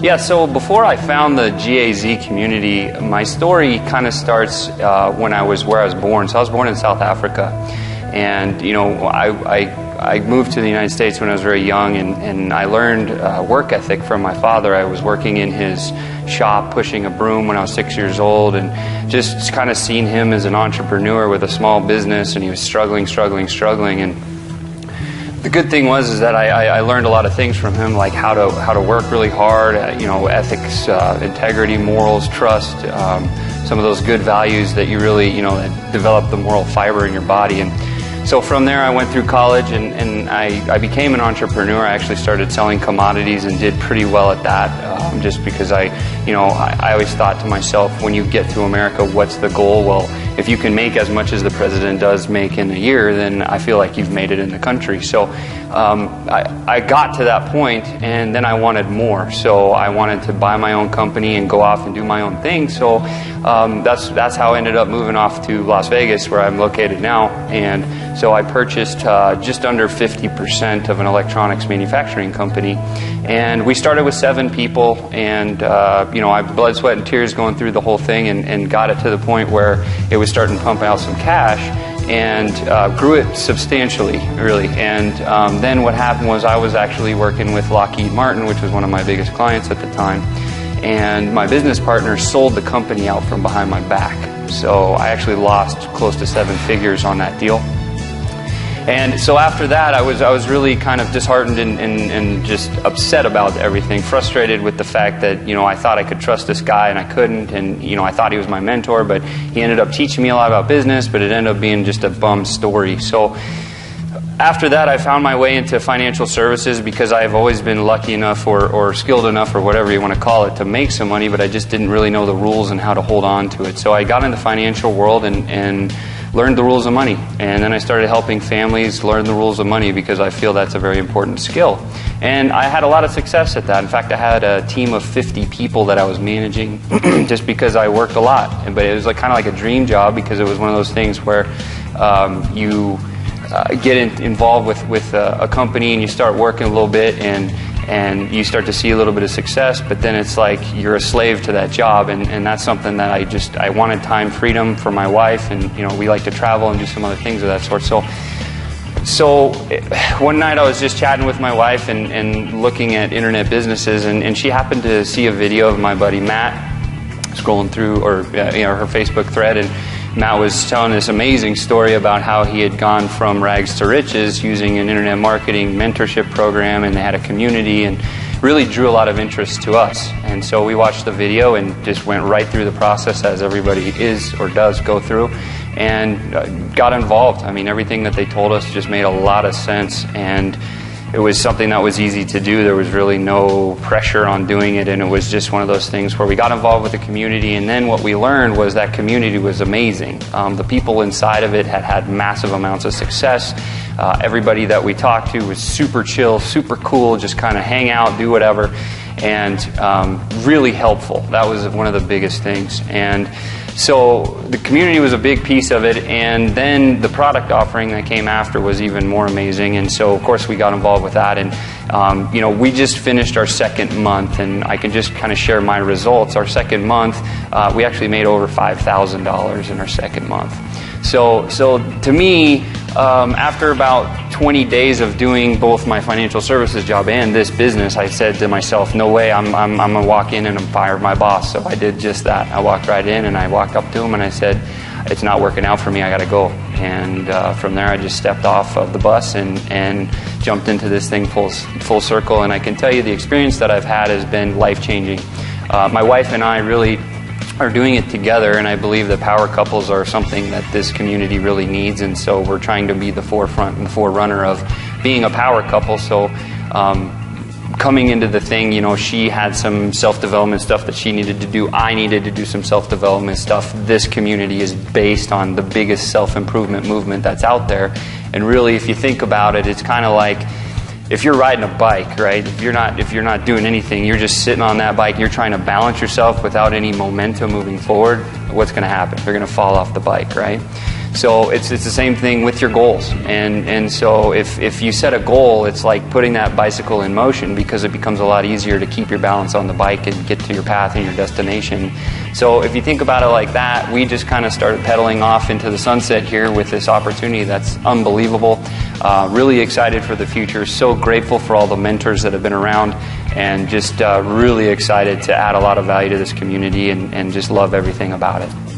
Yeah, so before I found the GAZ community, my story kind of starts when I was where I was born. So I was born in South Africa, and I moved to the United States when I was very young, and I learned work ethic from my father. I was working in his shop pushing a broom when I was 6 years old, and just kind of seen him as an entrepreneur with a small business, and he was struggling, and the good thing was that I learned a lot of things from him, like how to work really hard, ethics, integrity, morals, trust, some of those good values that you really, that develop the moral fiber in your body. And so from there I went through college and I became an entrepreneur. I actually started selling commodities and did pretty well at that, just because I always thought to myself, when you get to America, what's the goal? Well, if you can make as much as the president does make in a year, then I feel like you've made it in the country. So I got to that point, and then I wanted more. So I wanted to buy my own company and go off and do my own thing. So that's how I ended up moving off to Las Vegas, where I'm located now. And so I purchased just under 50% of an electronics manufacturing company. And we started with 7 people, and I blood, sweat, and tears going through the whole thing, and got it to the point where it was starting to pump out some cash, and grew it substantially, really. And then what happened was I was actually working with Lockheed Martin, which was one of my biggest clients at the time, and my business partner sold the company out from behind my back. So I actually lost close to 7 figures on that deal. And so after that, I was really kind of disheartened and just upset about everything, frustrated with the fact that, I thought I could trust this guy and I couldn't, and, I thought he was my mentor, but he ended up teaching me a lot about business, but it ended up being just a bum story. So after that, I found my way into financial services because I've always been lucky enough or skilled enough, or whatever you want to call it, to make some money, but I just didn't really know the rules and how to hold on to it. So I got into the financial world and learned the rules of money. And then I started helping families learn the rules of money, because I feel that's a very important skill. And I had a lot of success at that. In fact, I had a team of 50 people that I was managing just because I worked a lot. But it was kind of like a dream job, because it was one of those things where you get involved with a company and you start working a little bit, and you start to see a little bit of success, but then it's like you're a slave to that job, and that's something that I wanted time freedom for my wife, and we like to travel and do some other things of that sort. So one night I was just chatting with my wife and looking at internet businesses, and she happened to see a video of my buddy Matt scrolling through her Facebook thread, and Matt was telling this amazing story about how he had gone from rags to riches using an internet marketing mentorship program, and they had a community, and really drew a lot of interest to us. And so we watched the video and just went right through the process, as everybody is or does go through, and got involved. I mean, everything that they told us just made a lot of sense, and it was something that was easy to do. There was really no pressure on doing it, and it was just one of those things where we got involved with the community, and then what we learned was that community was amazing. The people inside of it had massive amounts of success. Everybody that we talked to was super chill, super cool, just kind of hang out, do whatever, and really helpful. That was one of the biggest things. And so the community was a big piece of it, and then the product offering that came after was even more amazing. And so, of course, we got involved with that. And we just finished our second month, and I can just kind of share my results. Our second month, we actually made over $5,000 in our second month. So to me, after about 20 days of doing both my financial services job and this business, I said to myself, no way, I'm going to walk in and fire my boss. So I did just that. I walked right in, and I walked up to him, and I said, it's not working out for me, I got to go. And from there, I just stepped off of the bus and jumped into this thing full circle. And I can tell you the experience that I've had has been life-changing. My wife and I really are doing it together, and I believe that power couples are something that this community really needs, and so we're trying to be the forefront and forerunner of being a power couple. So coming into the thing, she had some self-development stuff that she needed to do. I needed to do some self-development stuff. This community is based on the biggest self-improvement movement that's out there, and really, if you think about it, it's kind of like if you're riding a bike, right? If you're not doing anything, you're just sitting on that bike, you're trying to balance yourself without any momentum moving forward, what's going to happen? You're going to fall off the bike, right? So it's the same thing with your goals. And so if you set a goal, it's like putting that bicycle in motion, because it becomes a lot easier to keep your balance on the bike and get to your path and your destination. So if you think about it like that, we just kind of started pedaling off into the sunset here with this opportunity that's unbelievable. Really excited for the future. So grateful for all the mentors that have been around, and just really excited to add a lot of value to this community, and just love everything about it.